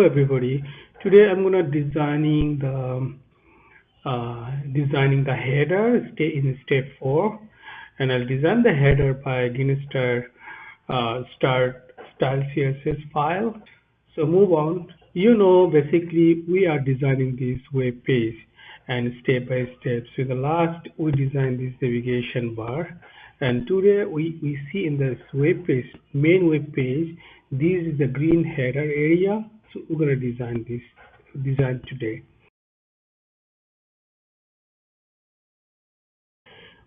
Hello everybody. Today I'm gonna designing the header in step 4, and I'll design the header by start style CSS file. So move on. Basically we are designing this web page and step by step. So in the last we designed this navigation bar, and today we see in this web page, main web page, this is the green header area. So we're gonna design today.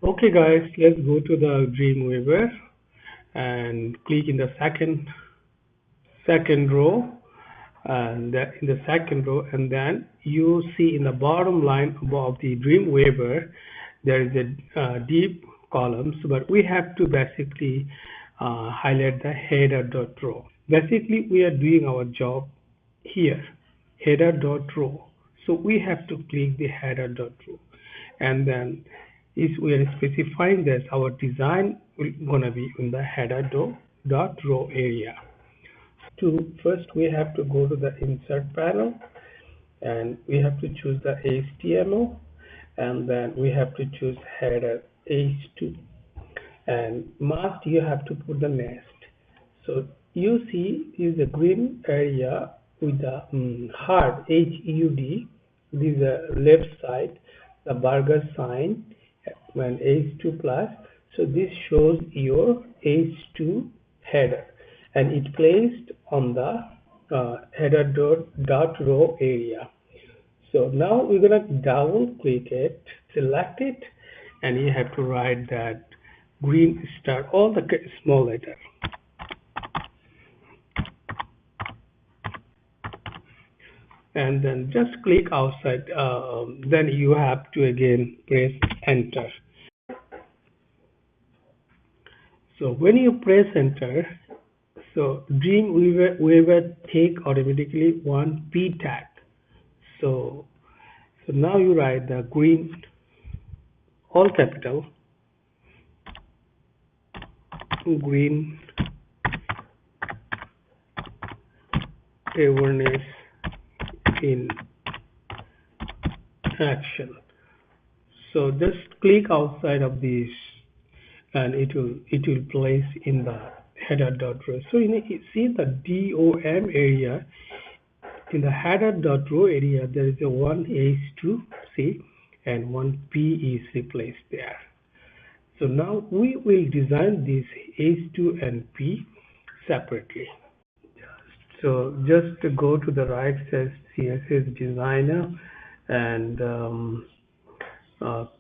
Okay guys, let's go to the Dreamweaver and click in the second row, and in the second row, and then you see in the bottom line above the Dreamweaver there is a deep columns, but we have to basically highlight the header.row. Basically we are doing our job here, header.row. So we have to click the header.row, and then is we are specifying that our design will gonna be in the header.row area. First we have to go to the insert panel, and we have to choose the HTML, and then we have to choose header h2, and must you have to put the nest. So you see is the green area with the hard HUD. This is the left side, the burger sign when H2 plus. So this shows your H2 header, and it placed on the header dot row area. So now we're gonna double click it, select it, and you have to write that green star, all the small letter. And then just click outside. Then you have to again press enter. So when you press enter, so Dreamweaver take automatically one P tag. So now you write the green, all capital, green awareness in action. So just click outside of this, and it will place in the header.row. So you see the DOM area. In the header.row area, there is a one H2C and one P is replaced there. So now we will design this H2 and P separately. So just to go to the right, says CSS Designer, and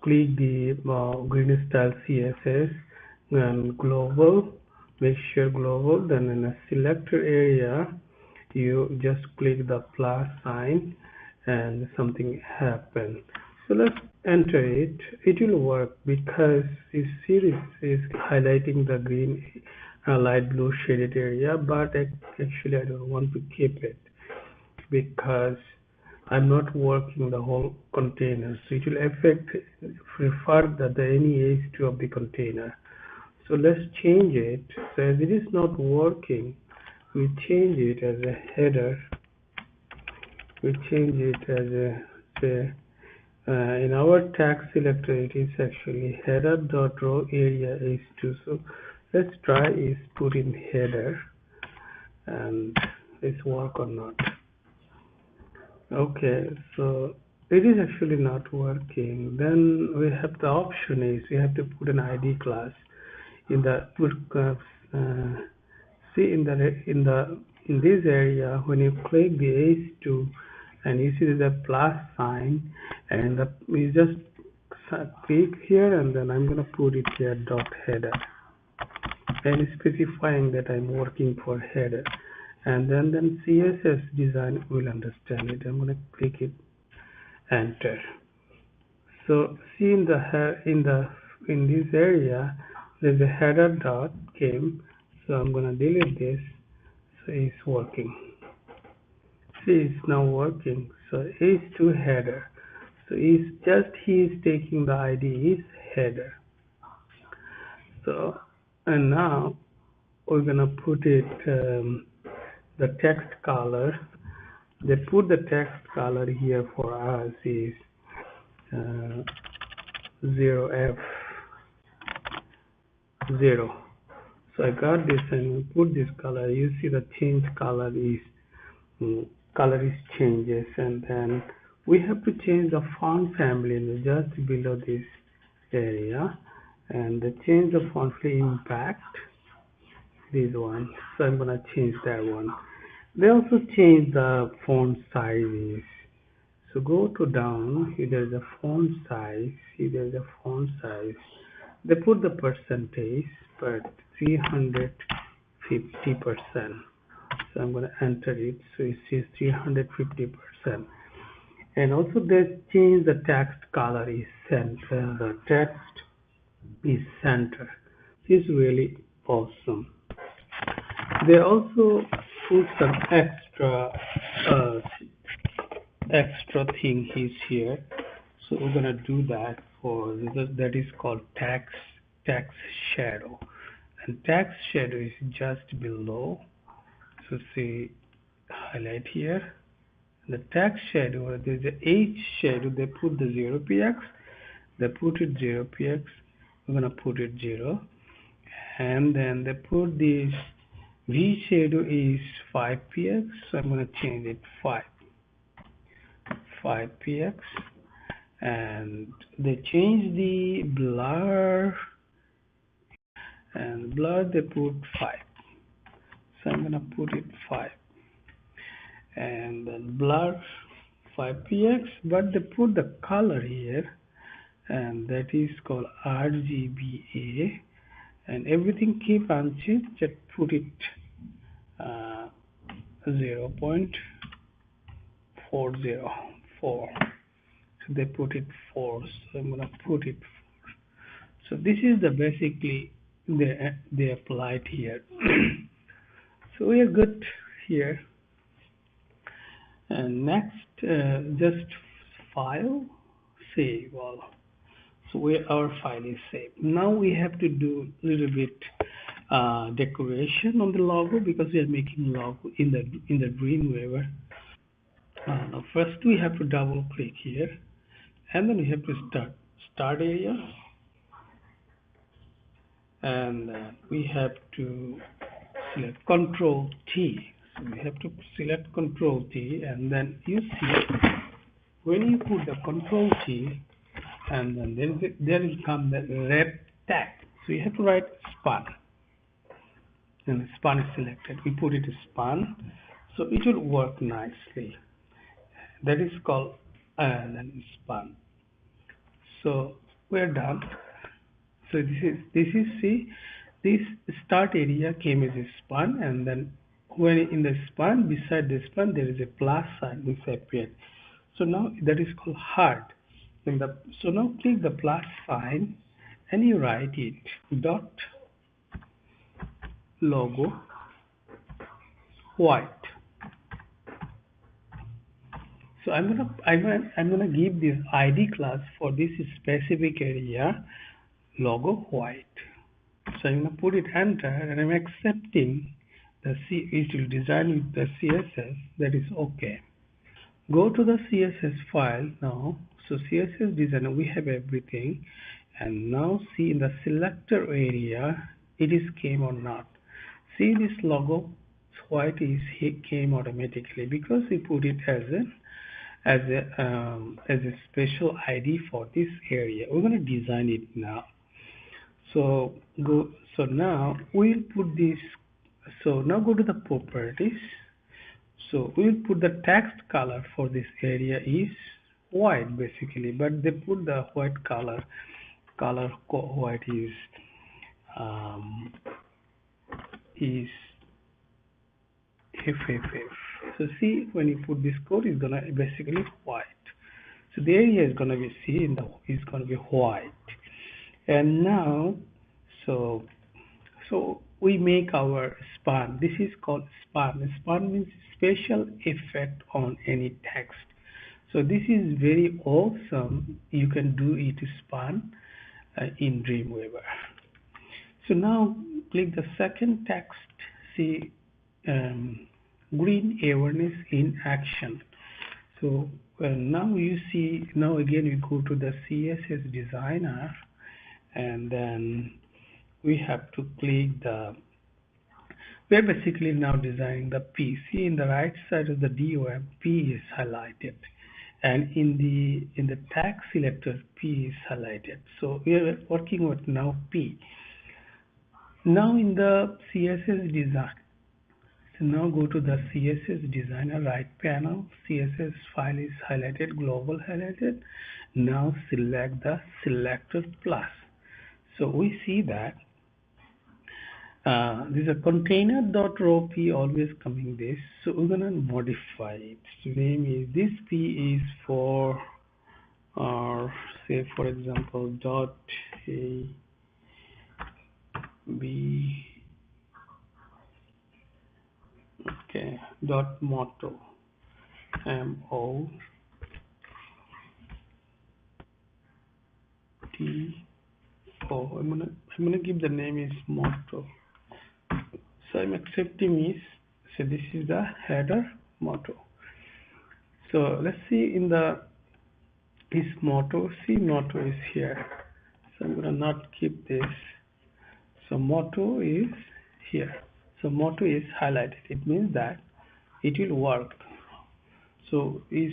click the green style CSS and global, make sure global. Then in the selector area, you just click the plus sign and something happen. So let's enter it. It will work because you see this is highlighting the green light blue shaded area, but actually I don't want to keep it because I'm not working the whole container, so it will refer the any H2 of the container. So let's change it. So as it is not working, we change it as a header. We change it as a in our tag selector, it is actually header.row area H2. So let's try is put in header, and it's work or not. Okay, so it is actually not working. Then we have the option is we have to put an ID class in the see in this area. When you click the H2 and you see the plus sign, and we just click here, and then I'm gonna put it here dot header, and specifying that I'm working for header, and then CSS Designer will understand it. I'm gonna click it, enter. So see in this area there's a header dot came, so I'm gonna delete this. So it's working. See, it's now working. So H2 header. So he is taking the ID is header. So and now we're gonna put it the text color they put the text color here for us is 0f0. So I got this and we put this color. You see the change color is color is changes, and then we have to change the font family just below this area, and the change the font family impact this one. So I'm gonna change that one. They also change the font sizes. So go to down, here there's a font size, see there's a font size. They put the percentage, but 350%. So I'm going to enter it. So it says 350%. And also they change the text color is center. The text is center. This is really awesome. They also put some uh, extra thing is here. So we're gonna do that for that is called text shadow, and text shadow is just below. So see, highlight here the text shadow. There's a H shadow. They put the 0px. They put it 0px. We're gonna put it 0, and then they put this V shadow is 5px. So I'm gonna change it 5px, and they change the blur, and blur they put 5. So I'm gonna put it 5, and then blur 5px, but they put the color here, and that is called RGBA, and everything keep unchanged. Just put it 0.404. So they put it 4, so I'm gonna put it 4. So this is the basically they applied here. So we are good here. And next, just file, save all. So our file is saved. Now we have to do a little bit decoration on the logo, because we are making logo in the Dreamweaver. Now first we have to double click here, and then we have to start area, and we have to select Control T. So we have to select Control T, and then you see when you put the Control T, and then there will come the red tag. So you have to write span, and span is selected. We put it span, so it will work nicely. That is called then span. So we're done. So this is see, this start area came as a span, and then when in the span, beside the span there is a plus sign which appeared. So now that is called hard. So now click the plus sign and you write it dot logo white. So I'm gonna give this ID class for this specific area, logo white. So I'm gonna put it enter, and I'm accepting it will design with the CSS. That is okay. Go to the CSS file now. So CSS Designer, we have everything, and now see in the selector area it is came or not. See this logo white is came automatically because we put it as a special ID for this area. We're going to design it now. So now we'll put this. So now go to the properties. So we'll put the text color for this area is white basically, but they put the white white um, is FFF. So see, when you put this code, it's gonna basically white. So the area is gonna be is gonna be white. And now, so we make our span. This is called span. Span means special effect on any text. So this is very awesome. You can do it span in Dreamweaver. So now click the second text. See, green awareness in action. So now you see, now again we go to the CSS designer, and then we have to click the, we're basically now designing the P. See in the right side of the DOM, P is highlighted, and in the tag selector, P is highlighted. So we are working with now P. Now in the CSS design, so now go to the CSS designer right panel. CSS file is highlighted, global highlighted. Now select the selector plus. So we see that this is a container.row p always coming this. So we're gonna modify it. So name is this p is for, or say for example dot a b, okay, dot motto, m-o t o. I'm gonna give the name is motto. So I'm accepting is, so this is the header motto. So let's see in the this motto, see motto is here. So I'm gonna not keep this. So motto is here. So motto is highlighted. It means that it will work. So is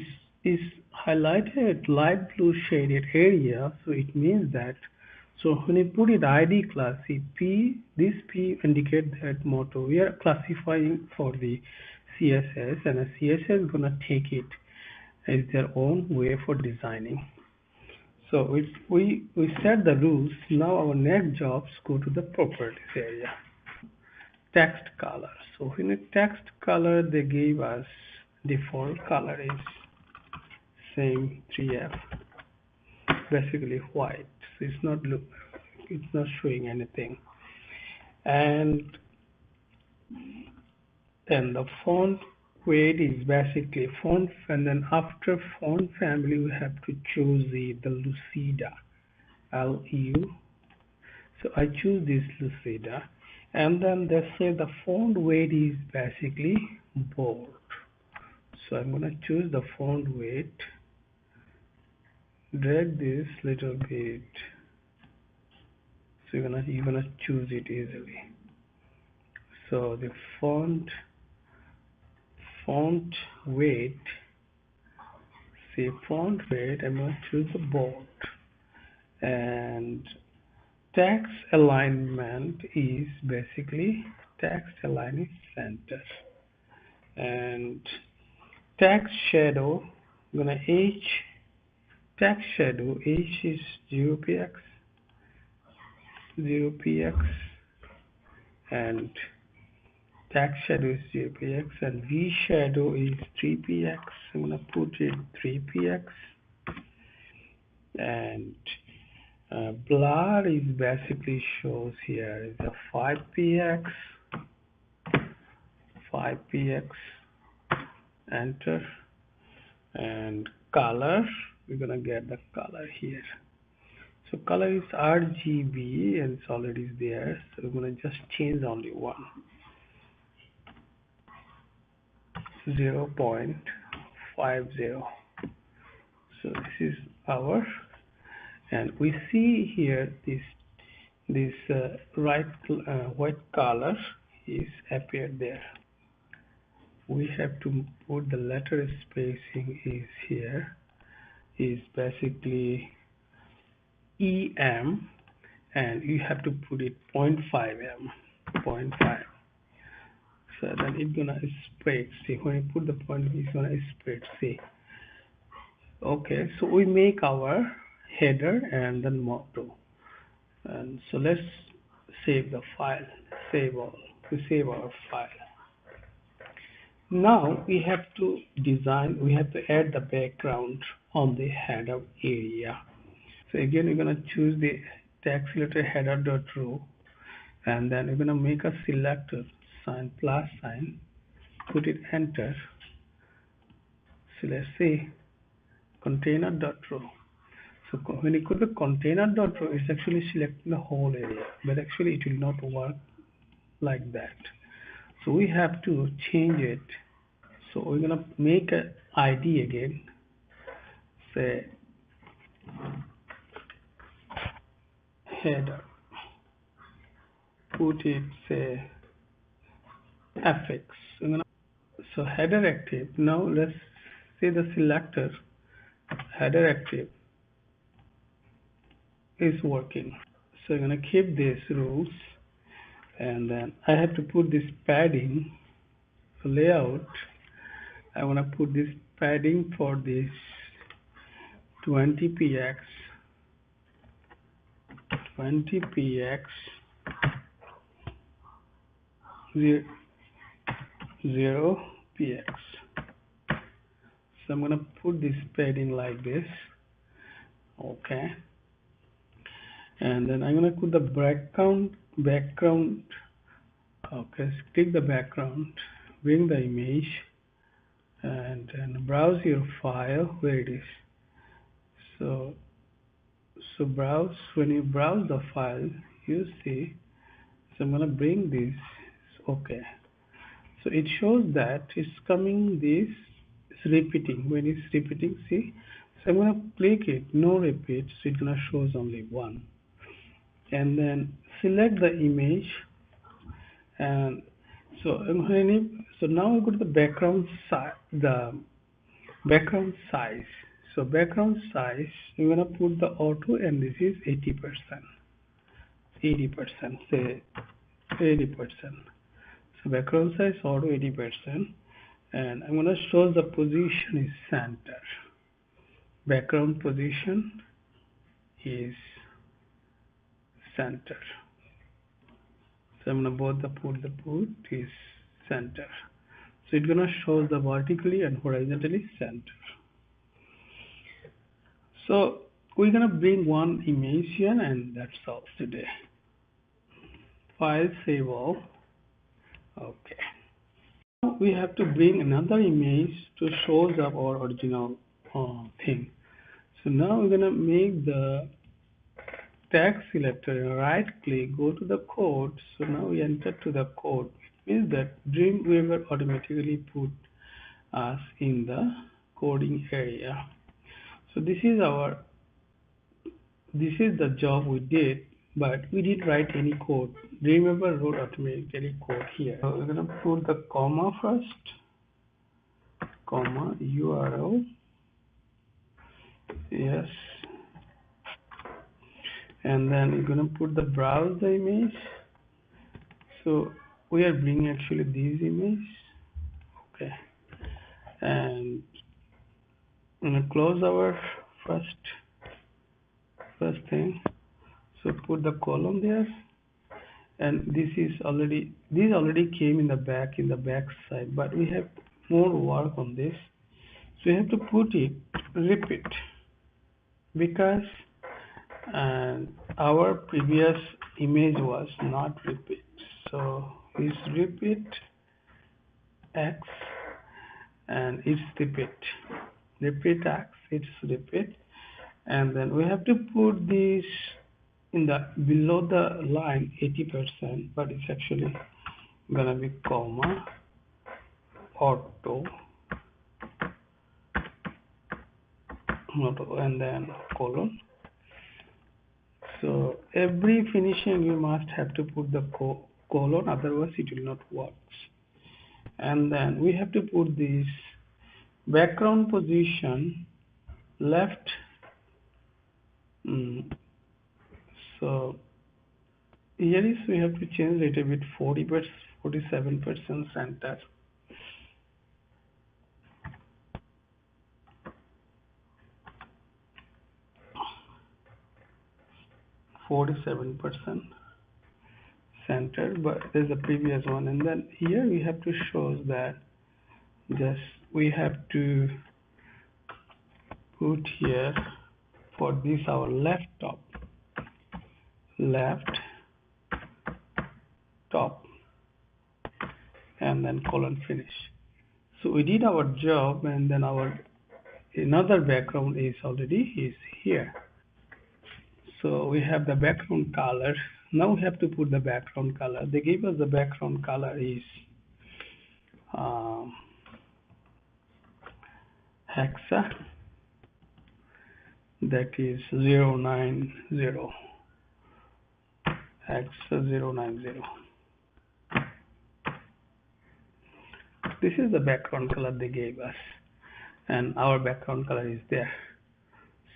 highlighted light blue shaded area. So it means that, so when you put it ID class, see P, this P indicate that motto. We are classifying for the CSS, and a CSS is gonna take it as their own way for designing. So if we set the rules, now our next jobs go to the properties area. Text color. So in a text color, they gave us default color is same 3F, basically white. So it's not showing anything. And then the font weight is basically font, and then after font family we have to choose the Lucida, LU. So I choose this Lucida, and then they say the font weight is basically bold. So I'm gonna choose the font weight, drag this little bit. So you're gonna choose it easily. So the font weight, say font weight, I'm gonna choose the bold, and text alignment is basically text align is center, and text shadow, I'm gonna H, text shadow H is 0px, and text shadow is 0px, and V shadow is 3px. I'm gonna put it 3px, and blur is basically shows here is a 5px, enter, and color, we're gonna get the color here. So color is RGB and it's already there, so we're gonna just change only one, 0.50. So this is our, and we see here this white color is appeared there. We have to put the letter spacing is here, is basically EM, and you have to put it 0.5 m, 0.5. So then it's gonna spread. See, when you put the point, it's gonna spread. See, okay. So we make our header and then motto, and so let's save the file. Save all. We save our file. Now we have to design. We have to add the background on the header area. So again, we're gonna choose the text selector header.row, and then we're gonna make a selector sign plus sign, put it enter. So let's say container.row. So when you put the container.row, it's actually selecting the whole area, but actually it will not work like that. So we have to change it So we're gonna make a ID again, say header, put it say fx. So header active. Now let's say the selector header active is working. So I'm gonna keep these rules, and then I have to put this padding layout. I want to put this padding for this 20px 20px 0px. So I'm going to put this padding like this. Okay, and then I'm going to put the background. Okay, click the background, bring the image, and then browse your file where it is. So browse, when you browse the file, you see. So I'm gonna bring this. Okay, so it shows that it's coming, this is repeating. When it's repeating, see, so I'm gonna click it, no repeat, so it's gonna shows only one. And then select the image, and so now I go to the background size. So background size, I'm gonna put the auto, and this is 80%. 80%, say 80%. So background size auto 80%, and I'm gonna show the position is center. Background position is center. So I'm gonna put is center. So it's gonna show the vertically and horizontally center. So we're gonna bring one image here, and that's all today. File, save all. Okay. Now we have to bring another image to shows up our original thing. So now we're gonna make the tag selector, right click, go to the code. So now we enter to the code. It means that Dreamweaver automatically put us in the coding area. So this is the job we did, but we didn't write any code. Dreamweaver wrote automatically code here. So we're gonna put the comma first, comma URL, yes, and then we're gonna put the browse the image. So we are bringing actually these images. Okay, and I'm gonna close our first thing. So put the column there, and these already came in the back side, but we have more work on this. So you have to put it repeat, because our previous image was not repeat. So it's repeat x, and it's repeat x, it's repeat, and then we have to put this in the below the line 80%, but it's actually gonna be comma auto, and then colon. So every finishing you must have to put the colon, otherwise it will not work. And then we have to put this background position left. So here is, we have to change a little bit, 47% center. 47% center, but there's a previous one. And then here we have to show that we have to put here for this our left top, and then colon finish. So we did our job, and then our another background is here. So we have the background color. Now we have to put the background color. They gave us the background color is hexa, that is 090, hexa 090. This is the background color they gave us, and our background color is there.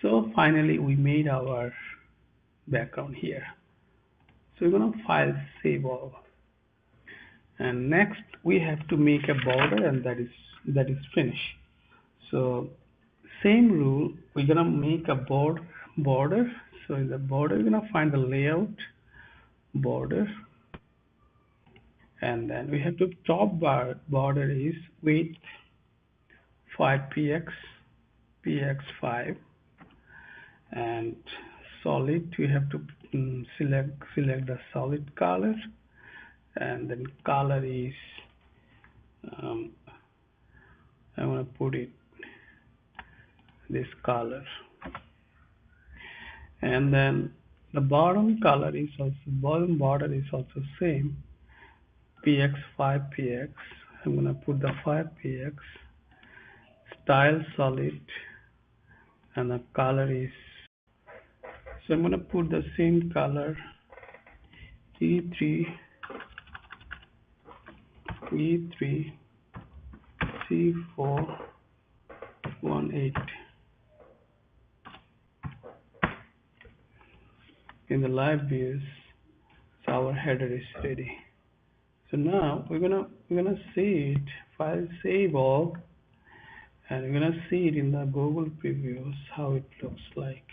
So finally we made our background here. So we're going to file save all, and next we have to make a border, and that is finish. So same rule, we're going to make a border. So in the border we're going to find the layout, border, and then we have to top border is width 5 px 5, and solid we have to select the solid color, and then color is I want to put it this color, and then the bottom color is also bottom border is also same, px5 px. I'm gonna put the 5 px, style solid, and the color is, so I'm gonna put the same color E3 C418. In the live views, so our header is ready. So now we're gonna see it, file save all, and we're gonna see it in the Google previews how it looks like.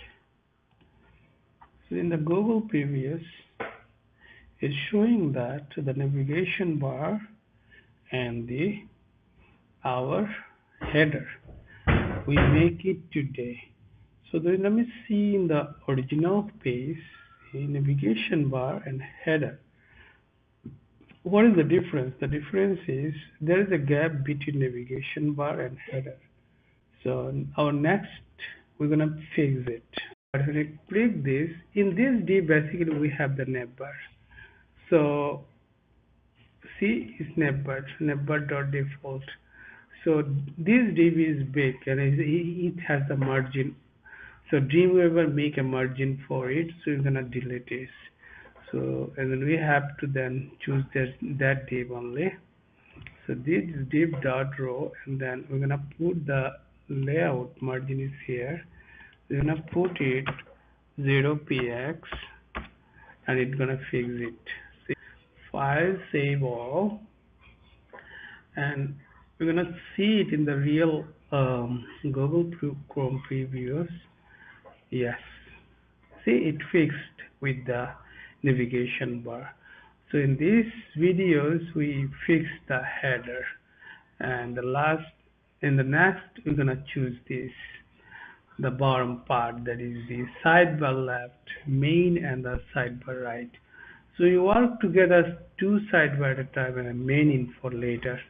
So in the Google previews, it's showing that the navigation bar and our header, we make it today. So then let me see in the original page, navigation bar and header. What is the difference? The difference is there is a gap between navigation bar and header. So our next, we're gonna fix it. But when I click this, in this div basically we have the navbar. So see is navbar.default. So this div is big and it has the margin. So Dreamweaver make a margin for it, so we're gonna delete it. So and then we have to then choose that div only. So this is div dot row, and then we're gonna put the layout margin is here. We're gonna put it 0px, and it's gonna fix it. File save all, and we're gonna see it in the real Google Chrome previews. Yes, see it fixed with the navigation bar. So in these videos we fixed the header, and in the next we're gonna choose the bottom part, that is the sidebar left main and the sidebar right. So you work together two sidebar at a time and a main info later.